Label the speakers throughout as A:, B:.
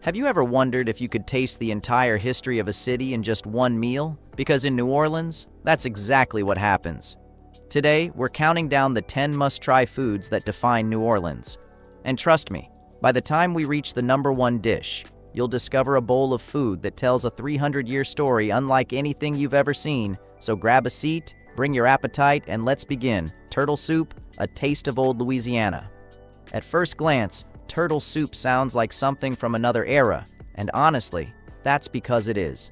A: Have you ever wondered if you could taste the entire history of a city in just one meal? Because in New Orleans, that's exactly what happens. Today, we're counting down the 10 must-try foods that define New Orleans. And trust me, by the time we reach the number one dish, you'll discover a bowl of food that tells a 300-year story unlike anything you've ever seen. So grab a seat, bring your appetite, and let's begin. Turtle soup, a taste of old Louisiana. At first glance, turtle soup sounds like something from another era, and honestly, that's because it is.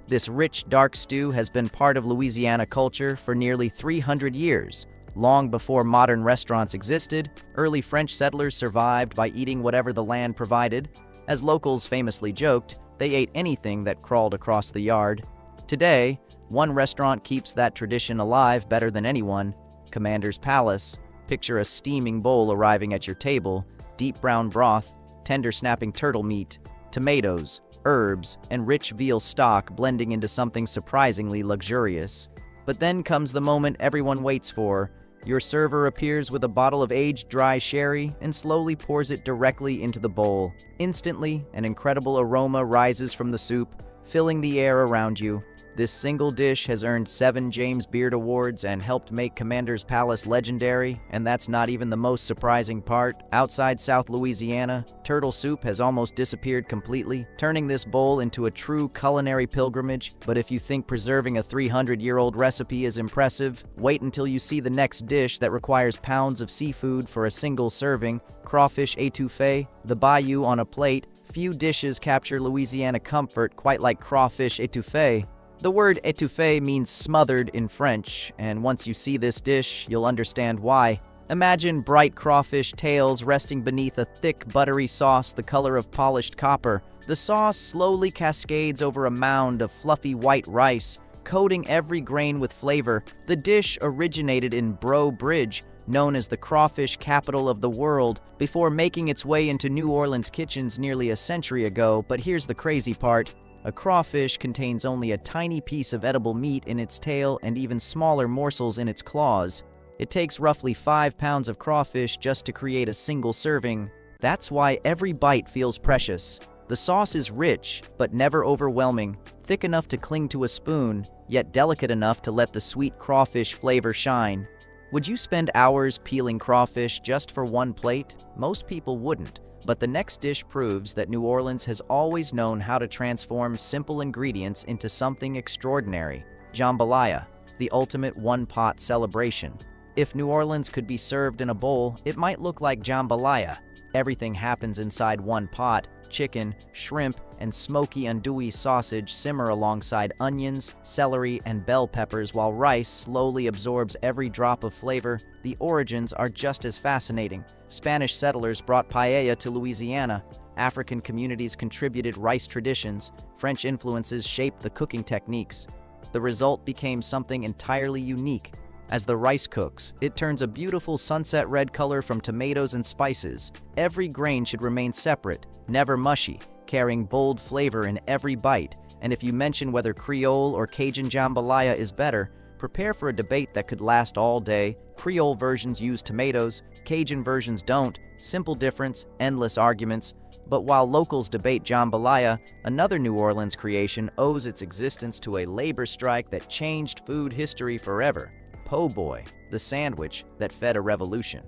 A: This rich, dark stew has been part of Louisiana culture for nearly 300 years. Long before modern restaurants existed, early French settlers survived by eating whatever the land provided. As locals famously joked, they ate anything that crawled across the yard. Today, one restaurant keeps that tradition alive better than anyone: Commander's Palace. Picture a steaming bowl arriving at your table, deep brown broth, tender snapping turtle meat, tomatoes, herbs, and rich veal stock blending into something surprisingly luxurious. But then comes the moment everyone waits for. Your server appears with a bottle of aged dry sherry and slowly pours it directly into the bowl. Instantly, an incredible aroma rises from the soup, filling the air around you. This single dish has earned 7 James Beard Awards and helped make Commander's Palace legendary, and that's not even the most surprising part. Outside South Louisiana, turtle soup has almost disappeared completely, turning this bowl into a true culinary pilgrimage. But if you think preserving a 300-year-old recipe is impressive, wait until you see the next dish that requires pounds of seafood for a single serving: crawfish étouffée, the Bayou on a plate. Few dishes capture Louisiana comfort quite like crawfish étouffée. The word étouffée means smothered in French, and once you see this dish, you'll understand why. Imagine bright crawfish tails resting beneath a thick, buttery sauce the color of polished copper. The sauce slowly cascades over a mound of fluffy white rice, coating every grain with flavor. The dish originated in Breaux Bridge, known as the crawfish capital of the world, before making its way into New Orleans kitchens nearly a century ago. But here's the crazy part. A crawfish contains only a tiny piece of edible meat in its tail and even smaller morsels in its claws. It takes roughly 5 pounds of crawfish just to create a single serving. That's why every bite feels precious. The sauce is rich, but never overwhelming, thick enough to cling to a spoon, yet delicate enough to let the sweet crawfish flavor shine. Would you spend hours peeling crawfish just for one plate? Most people wouldn't. But the next dish proves that New Orleans has always known how to transform simple ingredients into something extraordinary. Jambalaya, the ultimate one-pot celebration. If New Orleans could be served in a bowl, it might look like jambalaya. Everything happens inside one pot. Chicken, shrimp, and smoky andouille sausage simmer alongside onions, celery, and bell peppers while rice slowly absorbs every drop of flavor. The origins are just as fascinating. Spanish settlers brought paella to Louisiana. African communities contributed rice traditions. French influences shaped the cooking techniques. The result became something entirely unique. As the rice cooks, it turns a beautiful sunset red color from tomatoes and spices. Every grain should remain separate, never mushy, carrying bold flavor in every bite. And if you mention whether Creole or Cajun jambalaya is better, prepare for a debate that could last all day. Creole versions use tomatoes, Cajun versions don't. Simple difference, endless arguments. But while locals debate jambalaya, another New Orleans creation owes its existence to a labor strike that changed food history forever. Po' boy, the sandwich that fed a revolution.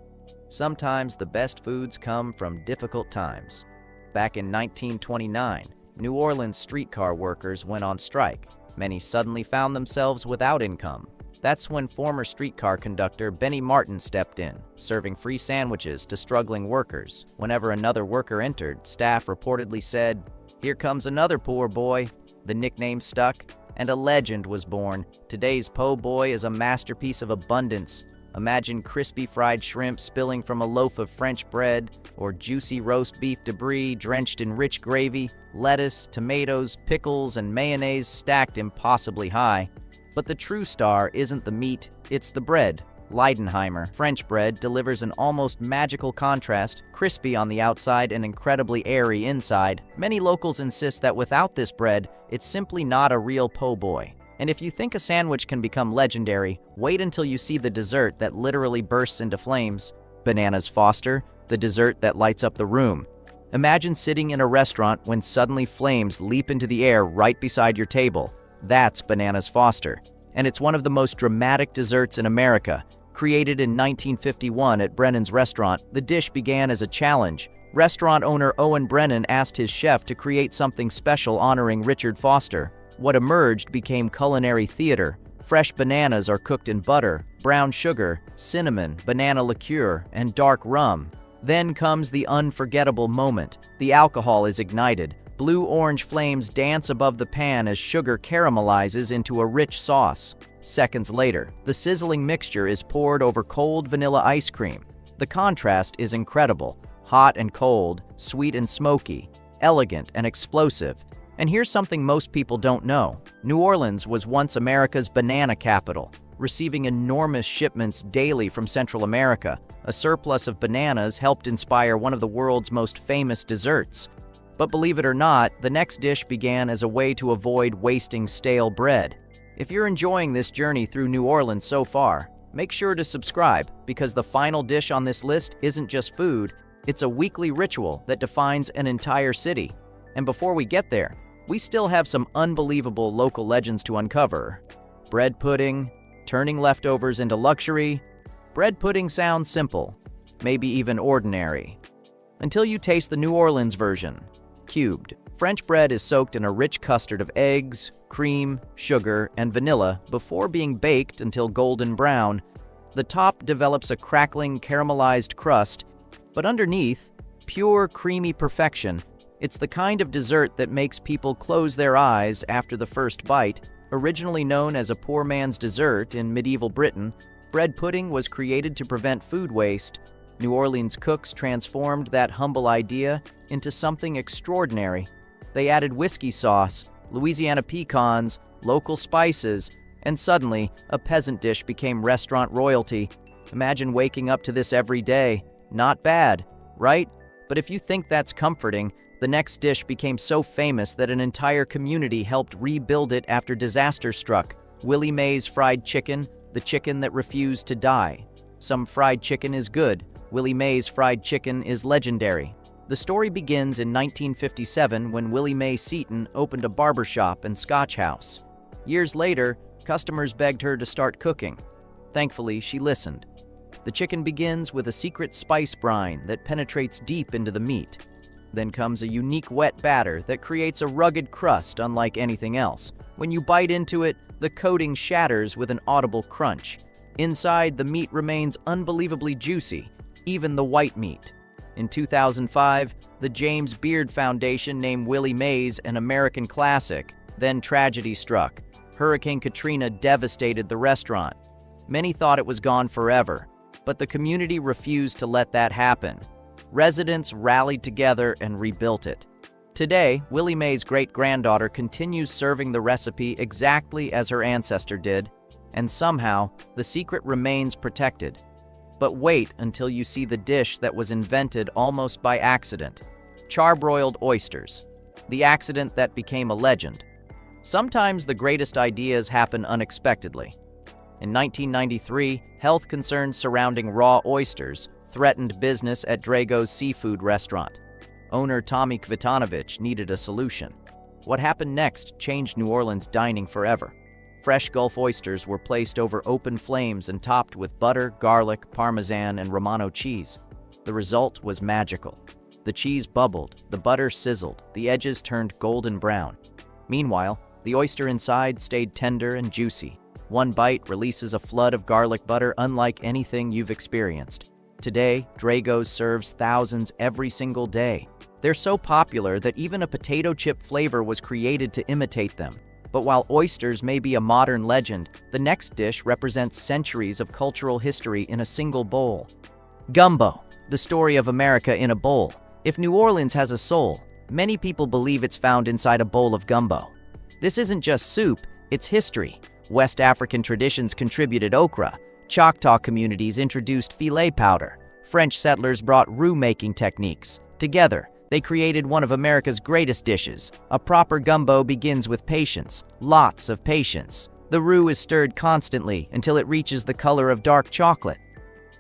A: Sometimes the best foods come from difficult times. Back in 1929, New Orleans streetcar workers went on strike. Many suddenly found themselves without income. That's when former streetcar conductor Benny Martin stepped in, serving free sandwiches to struggling workers. Whenever another worker entered, staff reportedly said, "Here comes another poor boy." The nickname stuck, and a legend was born. Today's po' boy is a masterpiece of abundance. Imagine crispy fried shrimp spilling from a loaf of French bread, or juicy roast beef debris drenched in rich gravy, lettuce, tomatoes, pickles, and mayonnaise stacked impossibly high. But the true star isn't the meat, it's the bread. Leidenheimer French bread delivers an almost magical contrast, crispy on the outside and incredibly airy inside. Many locals insist that without this bread, it's simply not a real po' boy. And if you think a sandwich can become legendary, wait until you see the dessert that literally bursts into flames. Bananas Foster, the dessert that lights up the room. Imagine sitting in a restaurant when suddenly flames leap into the air right beside your table. That's Bananas Foster, and it's one of the most dramatic desserts in America. Created in 1951 at Brennan's restaurant, the dish began as a challenge. Restaurant owner Brennan asked his chef to create something special honoring Richard Foster. What emerged became culinary theater. Fresh bananas are cooked in butter, brown sugar, cinnamon, banana liqueur, and dark rum. Then comes the unforgettable moment. The alcohol is ignited. Blue-orange flames dance above the pan as sugar caramelizes into a rich sauce. Seconds later, the sizzling mixture is poured over cold vanilla ice cream. The contrast is incredible. Hot and cold, sweet and smoky, elegant and explosive. And here's something most people don't know. New Orleans was once America's banana capital, receiving enormous shipments daily from Central America. A surplus of bananas helped inspire one of the world's most famous desserts. But believe it or not, the next dish began as a way to avoid wasting stale bread. If you're enjoying this journey through New Orleans so far, make sure to subscribe, because the final dish on this list isn't just food, it's a weekly ritual that defines an entire city. And before we get there, we still have some unbelievable local legends to uncover. Bread pudding, turning leftovers into luxury. Bread pudding sounds simple, maybe even ordinary, until you taste the New Orleans version. Cubed. French bread is soaked in a rich custard of eggs, cream, sugar, and vanilla before being baked until golden brown. The top develops a crackling, caramelized crust, but underneath, pure, creamy perfection. It's the kind of dessert that makes people close their eyes after the first bite. Originally known as a poor man's dessert in medieval Britain, bread pudding was created to prevent food waste. New Orleans cooks transformed that humble idea into something extraordinary. They added whiskey sauce, Louisiana pecans, local spices, and suddenly, a peasant dish became restaurant royalty. Imagine waking up to this every day. Not bad, right? But if you think that's comforting, the next dish became so famous that an entire community helped rebuild it after disaster struck. Willie Mae's fried chicken, the chicken that refused to die. Some fried chicken is good. Willie Mae's fried chicken is legendary. The story begins in 1957 when Willie Mae Seton opened a barbershop and scotch house. Years later, customers begged her to start cooking. Thankfully, she listened. The chicken begins with a secret spice brine that penetrates deep into the meat. Then comes a unique wet batter that creates a rugged crust unlike anything else. When you bite into it, the coating shatters with an audible crunch. Inside, the meat remains unbelievably juicy, even the white meat. In 2005, the James Beard Foundation named Willie Mae's an American classic. Then tragedy struck. Hurricane Katrina devastated the restaurant. Many thought it was gone forever, but the community refused to let that happen. Residents rallied together and rebuilt it. Today, Willie Mae's great-granddaughter continues serving the recipe exactly as her ancestor did, and somehow, the secret remains protected. But wait until you see the dish that was invented almost by accident. Charbroiled oysters. The accident that became a legend. Sometimes the greatest ideas happen unexpectedly. In 1993, health concerns surrounding raw oysters threatened business at Drago's seafood restaurant. Owner Tommy Kvitanovich needed a solution. What happened next changed New Orleans dining forever. Fresh Gulf oysters were placed over open flames and topped with butter, garlic, Parmesan, and Romano cheese. The result was magical. The cheese bubbled, the butter sizzled, the edges turned golden brown. Meanwhile, the oyster inside stayed tender and juicy. One bite releases a flood of garlic butter unlike anything you've experienced. Today, Drago serves thousands every single day. They're so popular that even a potato chip flavor was created to imitate them. But while oysters may be a modern legend, the next dish represents centuries of cultural history in a single bowl. Gumbo, the story of America in a bowl. If New Orleans has a soul, many people believe it's found inside a bowl of gumbo. This isn't just soup, it's history. West African traditions contributed okra. Choctaw communities introduced filet powder. French settlers brought roux-making techniques. Together, they created one of America's greatest dishes. A proper gumbo begins with patience, lots of patience. The roux is stirred constantly until it reaches the color of dark chocolate.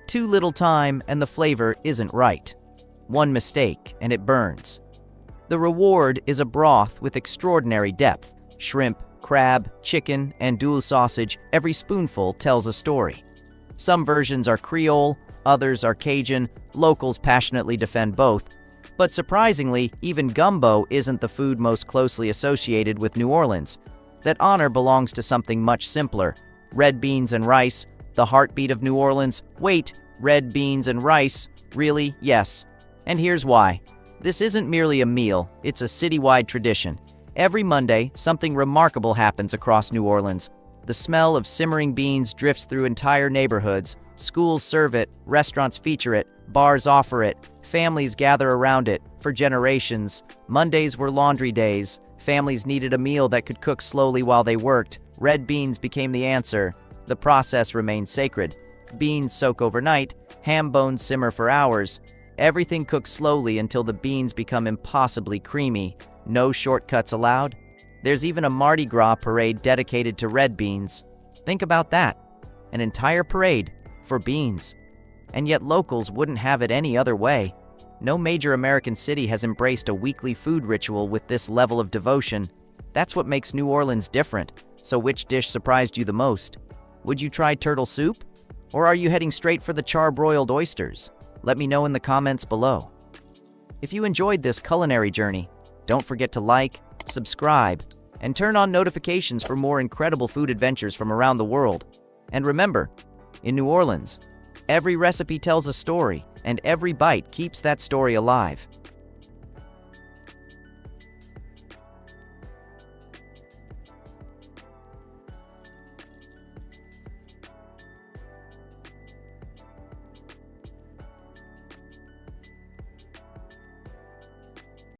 A: Too little time and the flavor isn't right. One mistake, and it burns. The reward is a broth with extraordinary depth. Shrimp, crab, chicken, and andouille sausage, every spoonful tells a story. Some versions are Creole, others are Cajun. Locals passionately defend both. But surprisingly, even gumbo isn't the food most closely associated with New Orleans. That honor belongs to something much simpler. Red beans and rice, the heartbeat of New Orleans. Wait, red beans and rice? Really? Yes. And here's why. This isn't merely a meal, it's a citywide tradition. Every Monday, something remarkable happens across New Orleans. The smell of simmering beans drifts through entire neighborhoods. Schools serve it, restaurants feature it, bars offer it, families gather around it. For generations, Mondays were laundry days. Families needed a meal that could cook slowly while they worked. Red beans became the answer. The process remains sacred. Beans soak overnight, ham bones simmer for hours. Everything cooks slowly until the beans become impossibly creamy. No shortcuts allowed. There's even a Mardi Gras parade dedicated to red beans. Think about that. An entire parade for beans. And yet locals wouldn't have it any other way. No major American city has embraced a weekly food ritual with this level of devotion. That's what makes New Orleans different. So which dish surprised you the most? Would you try turtle soup? Or are you heading straight for the charbroiled oysters? Let me know in the comments below. If you enjoyed this culinary journey, don't forget to like, subscribe, and turn on notifications for more incredible food adventures from around the world. And remember, in New Orleans, every recipe tells a story, and every bite keeps that story alive.